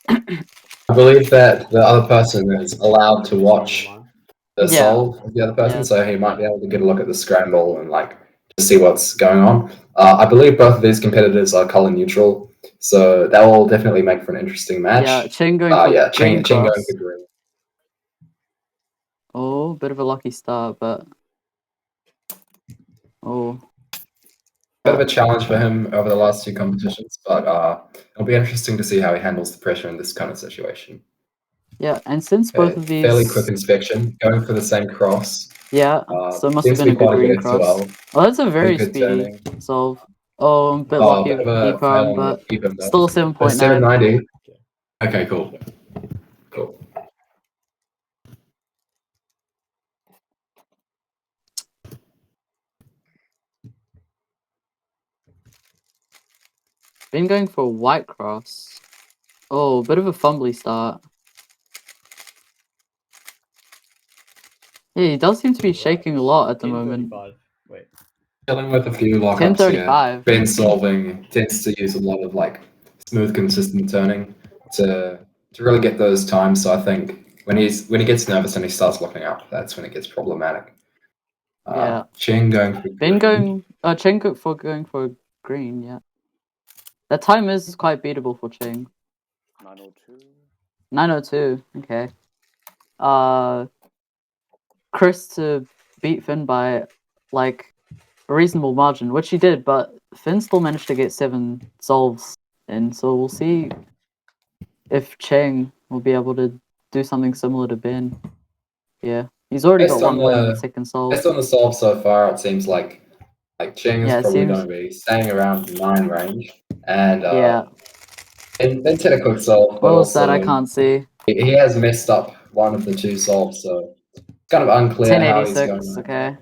I believe that the other person is allowed to watch the solve of the other person, so he might be able to get a look at the scramble and like to see what's going on. I believe both of these competitors are color neutral, so that will definitely make for an interesting match. Yeah, Cheng going for Cheng green going cross. for green. Oh, bit of a lucky start, but Bit of a challenge for him over the last two competitions, but it'll be interesting to see how he handles the pressure in this kind of situation. Yeah, and since both of these fairly quick inspection, going for the same cross. Yeah, so it must have been a good green cross. Well. Oh, that's a very good speedy turning. solve. Oh, I'm a bit lucky with EPRM, but still a 7.9. 790. Okay, cool. Cool. Been going for a white cross. Oh, bit of a fumbly start. Yeah, he does seem to be shaking a lot at the moment. Wait. Dealing with a few lockups here. Ben solving tends to use a lot of like smooth, consistent turning to really get those times. So I think when he gets nervous and he starts locking up, that's when it gets problematic. Yeah. Cheng going for green. Cheng going for green, yeah. That time is quite beatable for Cheng. 902. 902, okay. Chris to beat Finn by like a reasonable margin, which he did, but Finn still managed to get 7 solves in, so we'll see if Cheng will be able to do something similar to Ben. Yeah. He's already got 1 win on the second solve. Based on the solve so far, it seems like Cheng is probably going to be staying around 9 range. And and then hit a quick solve. What was that? I can't see. He has messed up one of the 2 solves, so it's kind of unclear how he's going. 1086, okay.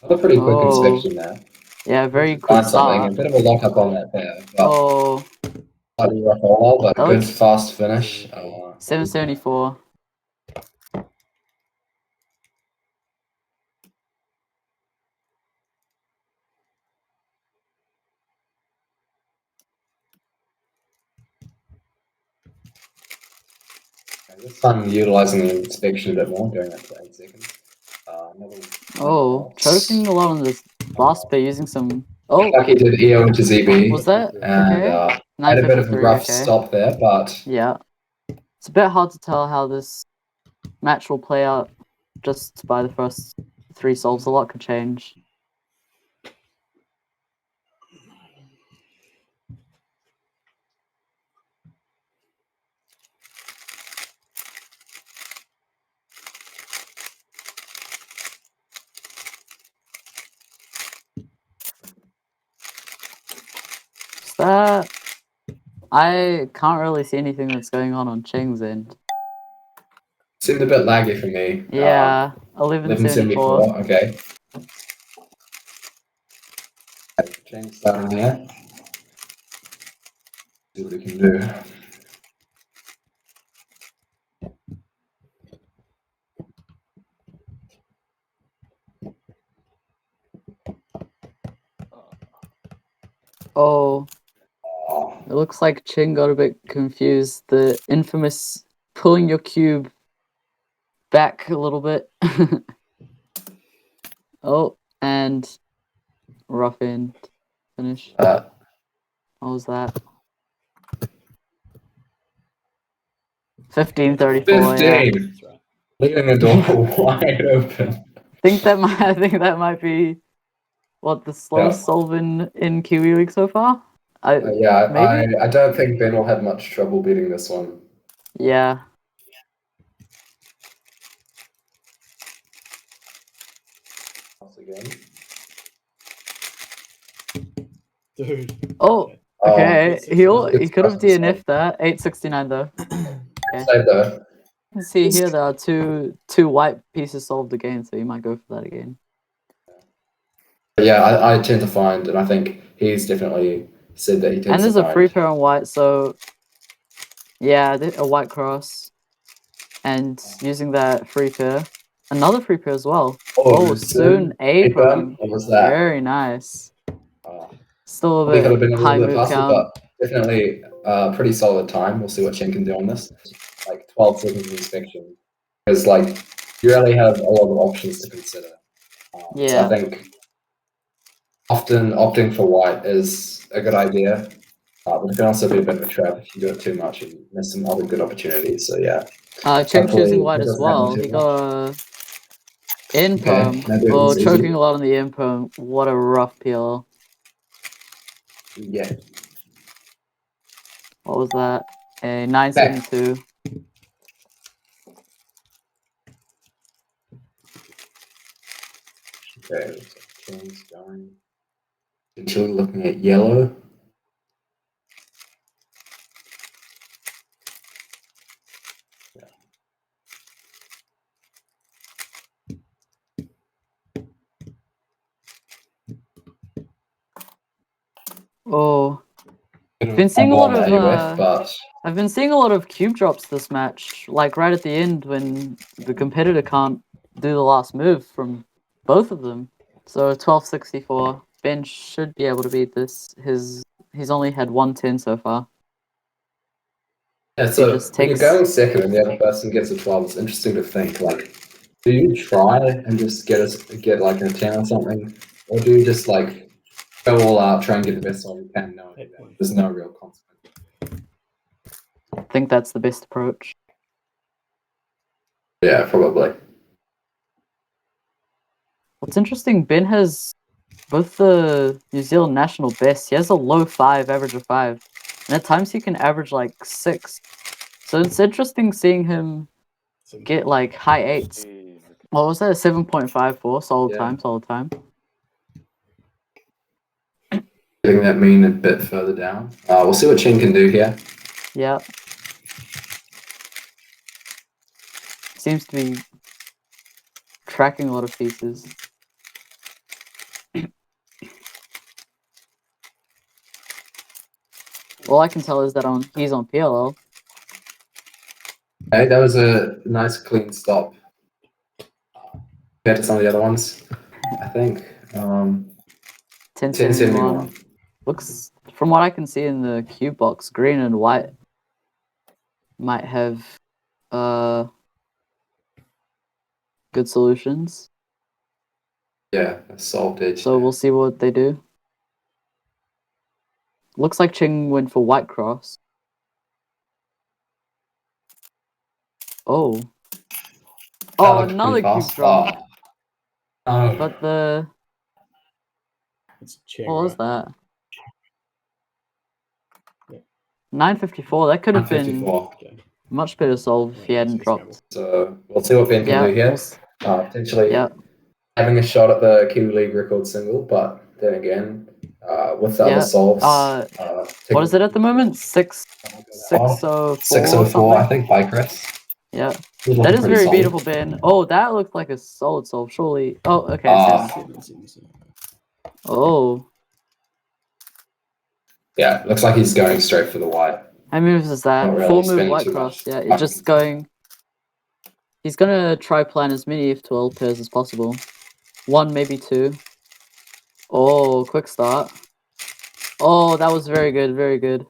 A pretty quick inspection there. Yeah, very quick start. A bit of a lock up on that pair. Oh. Slightly rough roll, but good fast finish. 774. This time utilizing the inspection a bit more, going up to 8 seconds. Choking a lot on this last bit using some. Oh, lucky did EO into ZB. Was that okay? Had a bit of a rough stop there, but yeah, it's a bit hard to tell how this match will play out just by the first 3 solves. A lot could change. I can't really see anything that's going on Cheng's end. Seemed a bit laggy for me. Yeah, 1174. Okay. Cheng starting here. See what we can do. Oh. It looks like Cheng got a bit confused. The infamous pulling your cube back a little bit. Oh, and rough end finish. What was that? 1534. 15. Yeah. Leaving the door wide open. I think that might be what the slowest solve in Kiwi League so far. I don't think Ben will have much trouble beating this one. Yeah. Again. Dude. Oh, okay. He could have DNF'd that. 869 though. Okay. Save though. See here, there are two white pieces solved again, so you might go for that again. Yeah, I tend to find, and I think he's definitely said that he tends to find. And there's a free pair on white, so yeah, a white cross, and using that free pair, Another free pair as well. Oh, Oh, soon Abram. What was that? Very nice. Uh, Still a Probably could have bit been a high little bit move faster, count. but definitely pretty solid time. We'll see what Chen can do on this. Like 12 seconds inspection. Because like you really have a lot of options to consider. So Yeah. I think often opting for white is a good idea. But it can also be a bit of a trap if you do it too much and miss some other good opportunities. So yeah. Cheng Hopefully choosing white it as doesn't happen well. too He much. got in Okay, perm. maybe it Oh, was easy. choking a lot on the in perm. What a rough PLL. Yeah. What was that? A 972. Okay, looks like Chen's going. Until looking at yellow. Oh, I've been seeing a lot of but I've been seeing a lot of cube drops this match, like right at the end when the competitor can't do the last move from both of them. So 1264. Ben should be able to beat this. He's only had 110 so far. yeah, so just when you're takes- going second and the other person gets a 12, it's interesting to think like, do you try and just get like a 10 or something, or do you just like go all out, try and get the best one you can, knowing that there's no real consequence? I think that's the best approach. Yeah, probably. What's interesting, Ben has both the New Zealand national best. He has a low 5, average of 5. And at times he can average like 6. So it's interesting seeing him get like high 8s. What was that? A 7.54? Solid time, solid time. Getting that mean a bit further down. We'll see what Chen can do here. Yeah. Seems to be tracking a lot of pieces. All I can tell is that he's on PLL. Okay, that was a nice clean stop compared to some of the other ones, I think. 1071. Looks, from what I can see in the cube box, green and white might have good solutions. Yeah, a solved edge. So we'll see what they do. Looks like Cheng went for white cross. Oh. Oh, another cube drop. Oh. But the... What was that? 954. That could have been much better solve if he hadn't dropped. So we'll see what Ben can do here. Potentially having a shot at the Kiwi League record single, but then again, with the other solves. What is it at the moment? 604. 604, I think, by Chris. Yeah. That is very beautiful, Ben. Oh, that looked like a solid solve, surely. Oh, okay. Oh. Yeah, looks like he's going straight for the white. How many moves is that? Not really 4 move spending white too cross. much. Yeah, it's just going. He's gonna try plan as many F12 pairs as possible. 1, maybe 2. Oh, quick start. Oh, that was very good, very good.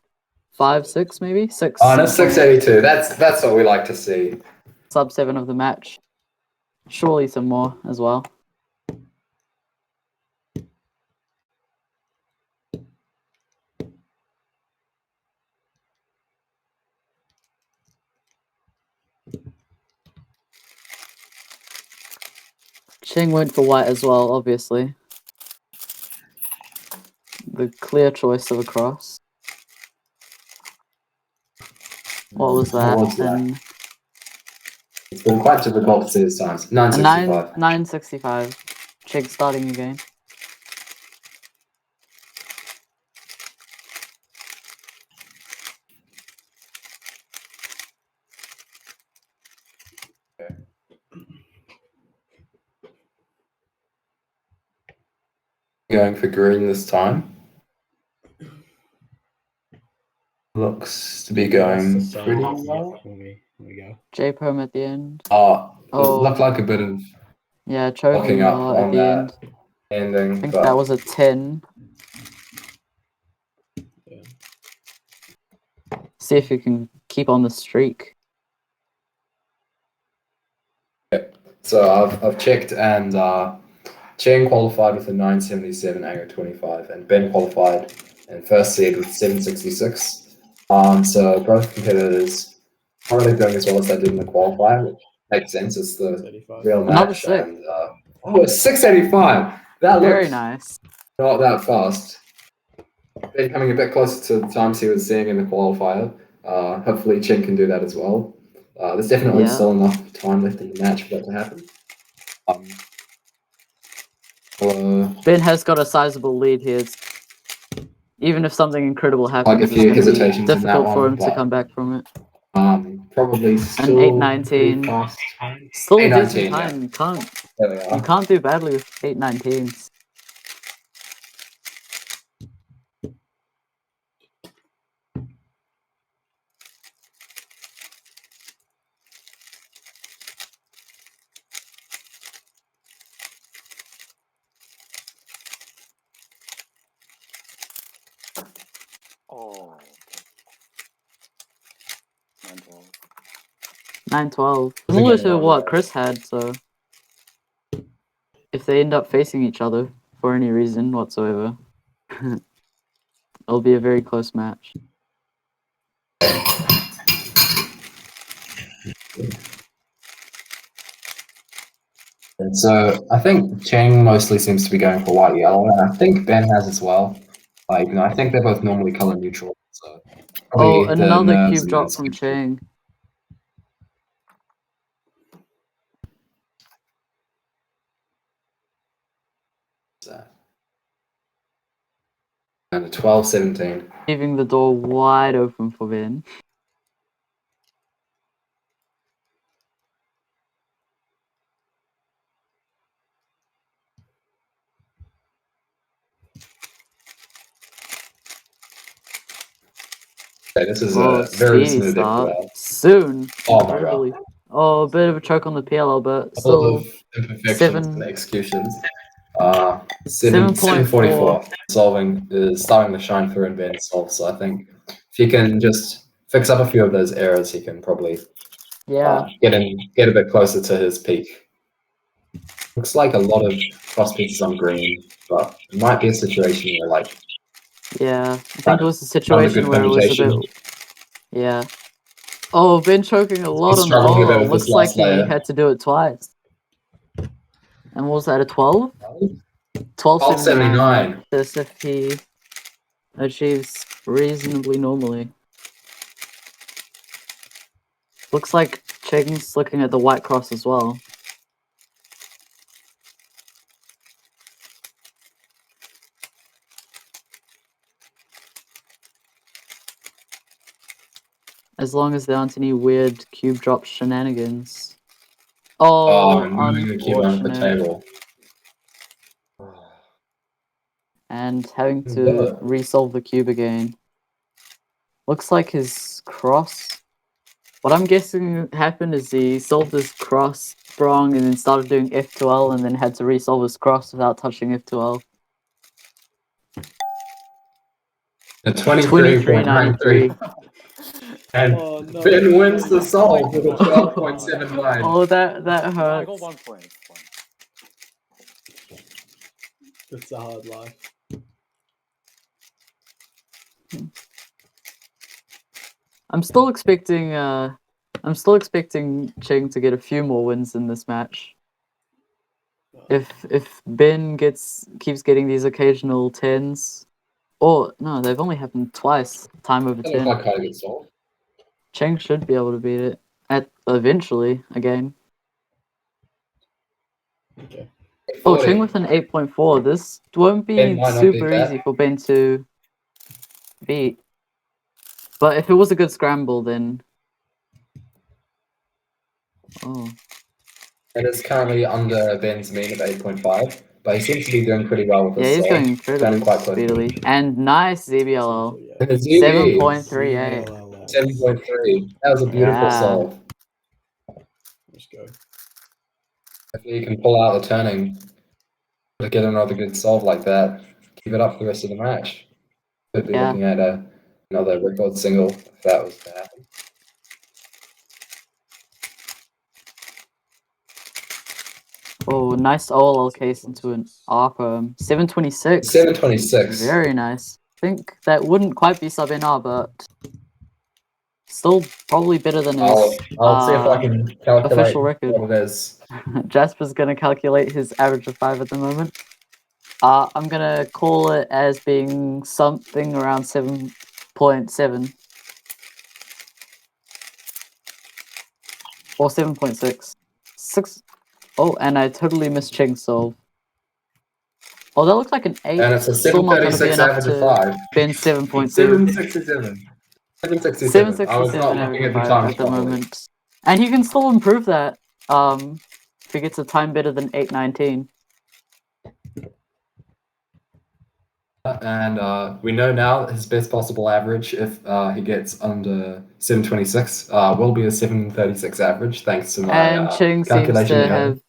5, 6, maybe 6. Oh, no, 682. That's what we like to see. Sub 7 of the match. Surely some more as well. Cheng went for white as well, obviously. The clear choice of a cross. What was that? It's been quite difficult to see this time. 965. 965. Cheng starting again. Okay. Going for green this time. Looks to be going pretty well. Here we go. J-Perm at the end. Oh, looked like a bit of yeah, choking locking a up lot at on the end. that ending. I think but that was a 10. Yeah. See if you can keep on the streak. So I've checked, and Cheng qualified with a 977 AO 25, and Ben qualified in first seed with 766. So both competitors not really doing as well as they did in the qualifier, which makes sense. It's the 35. real Another match. 6. And it's 685. That Very looked nice. not that fast. Ben coming a bit closer to the times he was seeing in the qualifier. Hopefully Cheng can do that as well. There's definitely Yeah. still enough time left in the match for that to happen. Ben has got a sizable lead here. Even if something incredible happens, a it's few going to be hesitations in that difficult for one, him to but come back from it. probably An still 819. fast. Still a 819, decent yeah. time. There we You are. can't do badly with 819s. Oh. 912. 912. Is it Similar getting to wrong, what guys? Chris had, so if they end up facing each other for any reason whatsoever, it'll be a very close match. And so I think Cheng mostly seems to be going for white yellow, and I think Ben has as well. I think they're both normally color neutral. So Oh, probably the another nerves cube and drop nerves from keep- Cheng. And a 12-17. Leaving the door wide open for Ben. Okay, this is Oh, a very speedy smooth start. FQL. Soon. Oh my Incredibly. god. Oh, a bit of a choke on the PLL, but A couple still of imperfections seven- and executions. 7.44. 744. Solving is starting to shine through in Ben's solve, so I think if he can just fix up a few of those errors, he can probably Yeah. get a bit closer to his peak. Looks like a lot of cross pieces on green, but it might be a situation where Yeah. I think it was a good situation where it was a permutation. bit. Yeah. Oh, Ben choking a lot He's on the struggling a bit ball. with this Looks like last he layer. had to do it twice. And what was that, a 12? 1279. 1279. As if he achieves reasonably normally. Looks like Cheng's looking at the white cross as well. As long as there aren't any weird cube drop shenanigans. Oh, and moving the cube onto the unfortunate. table. And having to Yeah. resolve the cube again. Looks like his cross. What I'm guessing happened is he solved his cross wrong and then started doing F2L and then had to resolve his cross without touching F2L. A 23.93. And Oh, no. Ben wins the No, solve with a no. 12.79. Oh, that I hurts. got 1 point. It's fine. It's a hard life. I'm still expecting Cheng to get a few more wins in this match. If Ben keeps getting these occasional 10s. Or no, they've only happened twice, time over That 10. looks like how to get solved. Cheng should be able to beat it eventually again. Okay. Oh, Cheng with an 8.4. This won't be Ben might not super beat that. easy for Ben to beat. But if it was a good scramble, then oh. It is currently under Ben's mean of 8.5, but he seems to be doing pretty well with Yeah, his he's solve. going incredibly quite close. speedily. And nice ZBLL. And his UV, 7.38. 7.3. That was a beautiful Yeah. solve. Let's go. If you can pull out the turning to get another good solve like that, keep it up for the rest of the match. Could be looking at another record single if that was to happen. Oh, nice OLL case into an ARPA. 726. 726. Very nice. I think that wouldn't quite be sub NR, but still probably better than his I'll see if I can calculate official record. what it is. Jasper's gonna calculate his average of 5 at the moment. I'm gonna call it as being something around 7.7 or 7.6. 6. Oh, and I totally missed Cheng's solve. Oh, that looks like an 8. And it's a Still not gonna be 736 enough average of to 5. bend 7.2. 767. 767. I was not looking at the time at the moment. And he can still improve that if he gets a time better than 8:19. And we know now that his best possible average, if he gets under 726, will be a 736 average, thanks to my And calculation.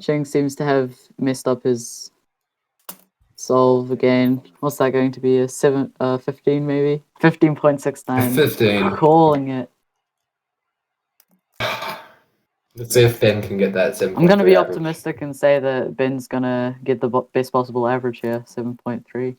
Cheng seems to have messed up his solve again. What's that going to be? A 15 maybe? 15.69. 15. Calling it. Let's see if Ben can get that 7. I'm going to be optimistic and say that Ben's going to get the best possible average here, 7.3.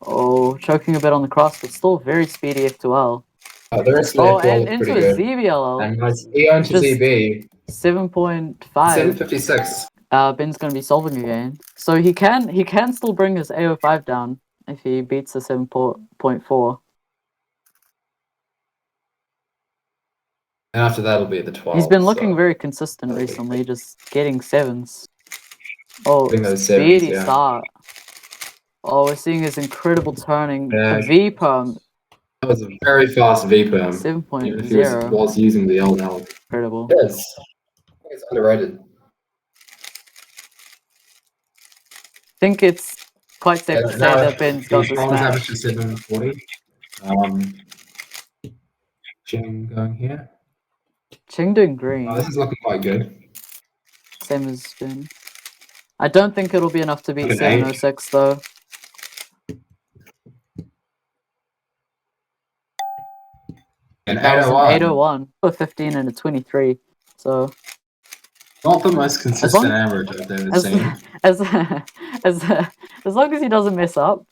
Oh, choking a bit on the cross, but still very speedy F2L. The rest of Oh, the and into a ZBLL. And nice EO into ZB. 7.5. 756. Ben's going to be solving again. So he can still bring his AO5 down if he beats the 7.4. And after that, it'll be the 12. He's been looking very consistent recently, just getting 7s. Oh, speedy start. Oh, we're seeing his incredible turning. Yeah. V-perm. That was a very fast V-perm. 7.0. If he was using the LL. Incredible. Yes. I think it's underrated. I think it's quite safe to say that Ben's got this match. Average to 740. Cheng going here. Cheng doing green. Oh, this is looking quite good. Same as Ben. I don't think it'll be enough to beat 706 though. And That was 801. an 801. A 15 and a 23. So not the most consistent average I've ever seen. As long as he doesn't mess up,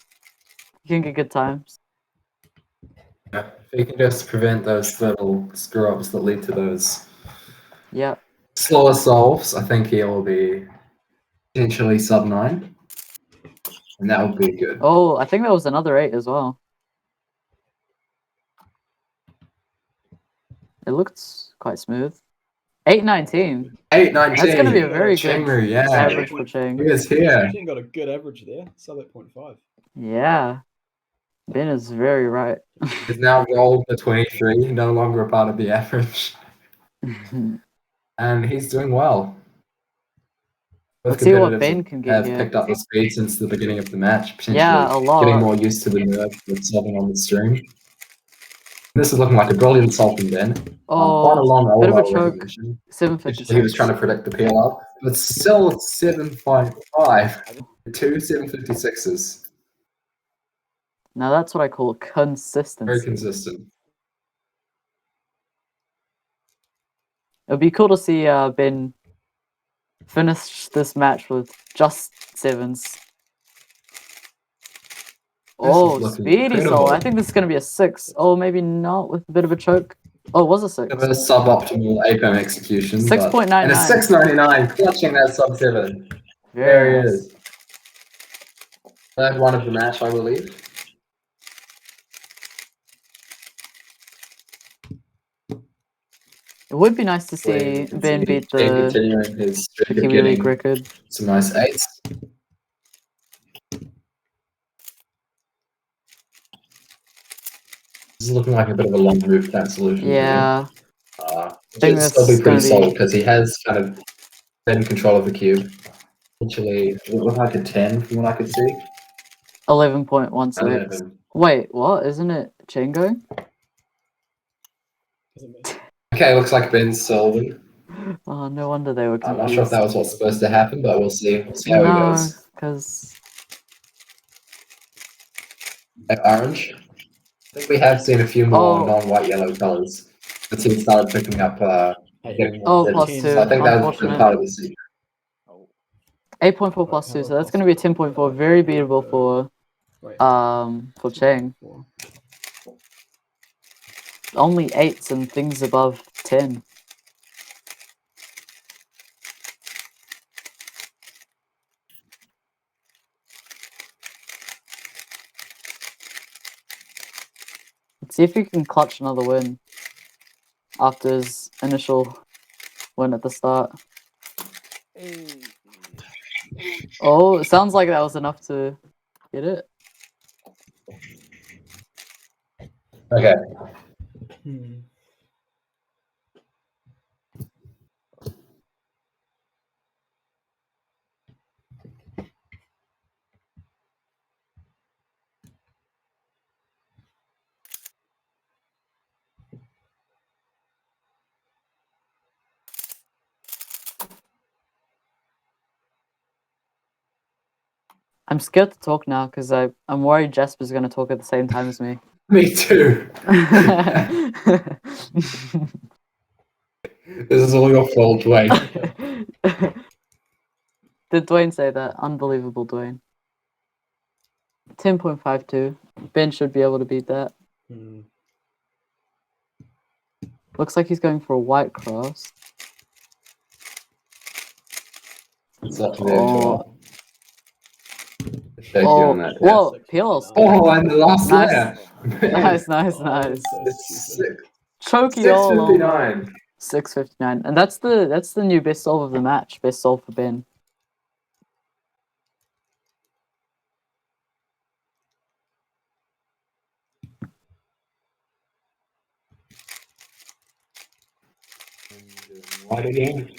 he can get good times. Yeah, if he can just prevent those little screw-ups that lead to those slower solves, I think he'll be potentially sub 9. And that would be good. Oh, I think that was another 8 as well. It looked quite smooth. 8:19. 8:19. That's going to be a very good Cheng-Ru, average for Cheng. He is here. Cheng got a good average there, sub 8.5. Yeah. Ben is very right. He's now rolled to 23, no longer a part of the average. And he's doing well. Let's see what Ben can get here. Have picked up the speed since the beginning of the match, potentially a lot. getting more used to the nerve with solving on the stream. This is looking like a brilliant solve from Ben. Oh, quite a long bit of a choke. 756. He was trying to predict the PLR, but still 7.5. 2 756s. Now that's what I call consistency. Very consistent. It would be cool to see Ben finish this match with just 7s. Oh, speedy soul. I think this is going to be a 6. Oh, maybe not with a bit of a choke. Oh, it was a 6. A suboptimal APM execution. 6.99. And a 6.99, clutching that sub 7. There he is. Third one of the match, I believe. It would be nice to see Ben beat the Kiwi League record. Some nice 8s. This is looking like a bit of a long move that solution. Yeah. I think it's still be pretty solid because he has kind of been in control of the cube. Actually, it looked like a 10 from what I could see. 11.16. Wait, what? Isn't it Cheng going? Okay, looks like Ben's solving. Oh, no wonder they were I'm confused. not sure if that was what's supposed to happen, but we'll see. We'll see how he No, goes. because Orange. I think we have seen a few more Oh. non-white yellow colors. The team started picking up getting more plus vids. 2, So I think that was unfortunate. part of the secret. Oh, 8.4 plus 2, so that's going to be a 10.4. Very beatable for Cheng. Only 8s and things above 10. Let's see if he can clutch another win after his initial win at the start. hey. Oh, it sounds like that was enough to get it. Okay. I'm scared to talk now because I'm worried Jasper's going to talk at the same time as me. Me too. This is all your fault, Dwayne. Did Dwayne say that? Unbelievable, Dwayne. 10.52. Ben should be able to beat that. Looks like he's going for a white cross. It's up to the actual. Shake you Oh, on that. whoa, PL's. Oh, and the last Nice. layer. Nice. It's sick. Chokey all over. 659. 6:59, and that's the new best solve of the match. Best solve for Ben. White again.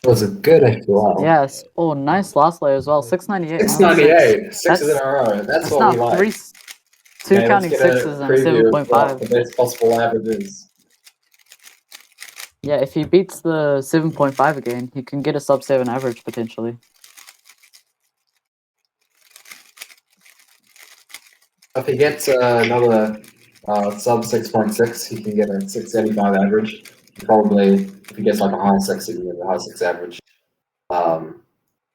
It was a good actual. Yes. Oh, nice last layer as well. 698. 698. Sixes in That's- a row. That's That's what now we like. two Okay, counting let's get a sixes and preview of what 7.5. the best possible average is. Yeah, if he beats the 7.5 again, he can get a sub 7 average potentially. If he gets another sub 6.6, he can get a 685 average. Probably, if he gets like a high 6, he can get a high 6 average. So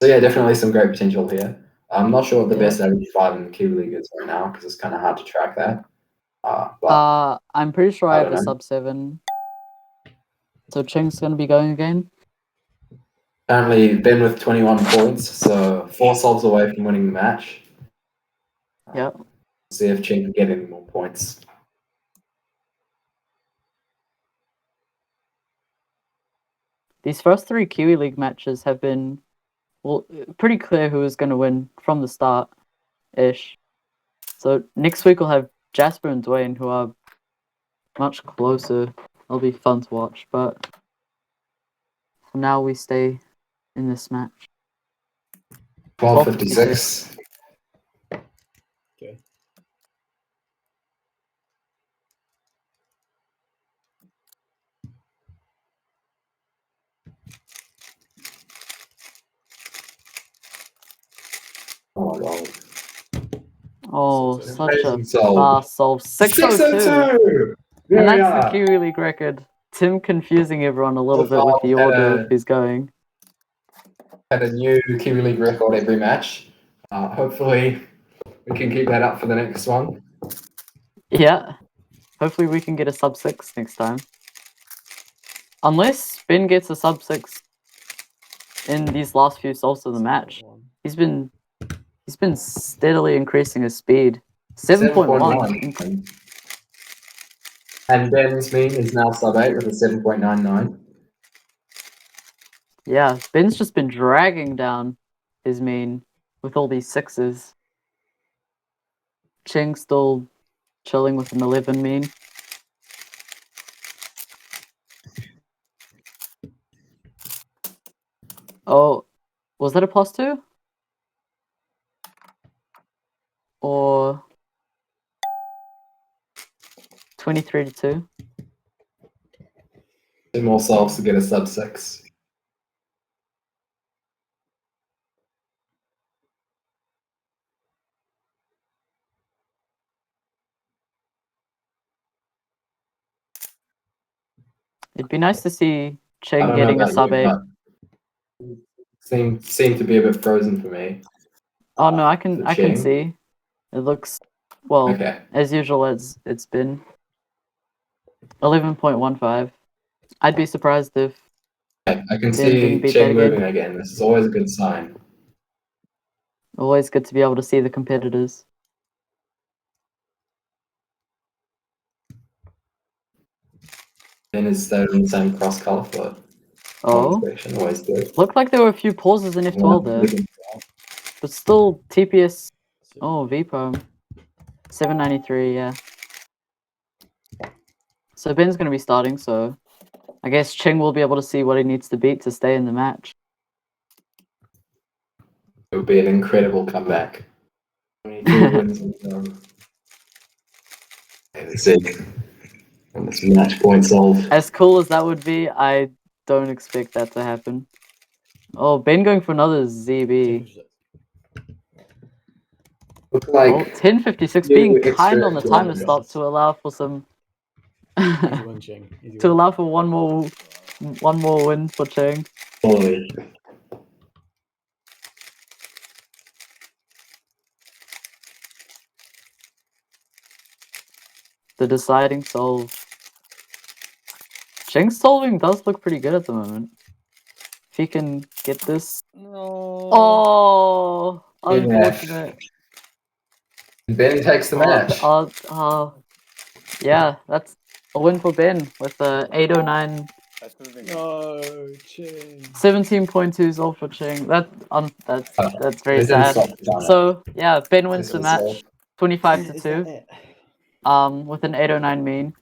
yeah, definitely some great potential here. I'm not sure what the best average 5 in the Kiwi League is right now, because it's kind of hard to track that. But I'm pretty sure I have don't a know. sub 7. So Cheng's going to be going again. Currently, Ben with 21 points, so 4 solves away from winning the match. Yep. See if Cheng can get any more points. These first 3 Kiwi League matches have been, well, pretty clear who is going to win from the start-ish. So next week we'll have Jasper and Dwayne, who are much closer. It'll be fun to watch, but for now we stay in this match. 12:56. Okay. Oh my god. Oh, Six, such a Amazing solve. fast solve. 602! 602! And There we that's the are. Kiwi League record. Tim confusing everyone a little So bit with far, the we've had order of he's going. Had a new Kiwi League record every match. Hopefully, we can keep that up for the next one. Yeah. Hopefully we can get a sub 6 next time. Unless Ben gets a sub 6 in these last few solves of the match. He's been steadily increasing his speed. 7.1. And Ben's mean is now sub 8 with a 7.99. Yeah, Ben's just been dragging down his mean with all these 6s. Cheng still chilling with an 11 mean. Oh, was that a +2? Or 23-2. 2 more solves to get a sub 6. It'd be nice to see I Cheng don't know getting a about sub you, 8. but seem to be a bit frozen for me. Oh no, I for can Cheng. see. It looks well Okay. as usual. It's been 11.15. I'd be surprised if I can Ben see didn't beat Cheng that again. moving again. This is always a good sign. Always good to be able to see the competitors. Ben is stayed on the same cross color for Oh, section. Always good. looked like there were a few pauses in F12 there, but still TPS. Oh, VPOM 793. Yeah. So Ben's gonna be starting. So I guess Cheng will be able to see what he needs to beat to stay in the match. It would be an incredible comeback. 22 wins and that's it. And this match point solved. As cool as that would be, I don't expect that to happen. Oh, Ben going for another ZB. Look like Oh, 10:56, few being extra kind on the timer kilometers. stop to allow for some Easy one, Cheng. Easy to one. allow for one more win for Cheng. Holy. The deciding solve. Cheng's solving does look pretty good at the moment. If he can get this. No. Oh, Yeah. unfortunate. Ben takes the match. Yeah, that's a win for Ben with the 809. That's moving. No, Cheng. 17.2 solve for Cheng. That's very They didn't sad. stop the timer. So yeah, Ben wins This the was match, solved. 25 to Is 2. that it? With an 809 mean.